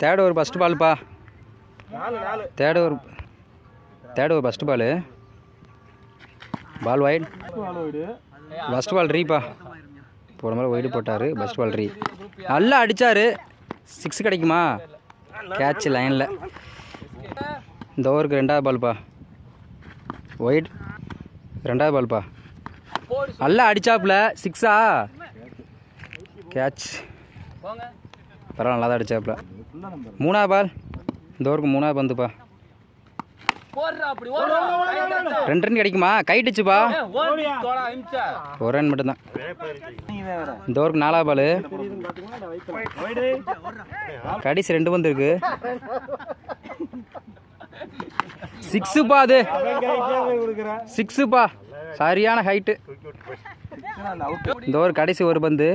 Third over first பால்ப்பா. Third over first ball. Ball wide. First ball ரீப்பா. போன மாதிரி ஒய்டு போட்டார். ஃபஸ்ட் பால் ரீ. நல்லா அடித்தார். 6 கிடைக்குமா? கேட்ச் லைனில். இந்த ஓவருக்கு 2வது பால்ப்பா. ஒயிட். 2வது பால்ப்பா. நல்லா அடித்தாப்புல. 6ஆ? கேட்ச். பரவாயில்ல, நல்லா தான் அடித்தாப்புல. 3வது பால். இந்த ஓவருக்கு 3வது பந்துப்பா. 2 ரன் கிடைக்குமா? கைட்டுச்சுப்பா. 1 ரன் மட்டும்தான். இந்த ஓவருக்கு 4வது பால். கடைசி 2 பந்து இருக்கு. 6பா. அது 6பா. சரியான ஹைட்டு. இந்த ஓவர் கடைசி 1 பந்து.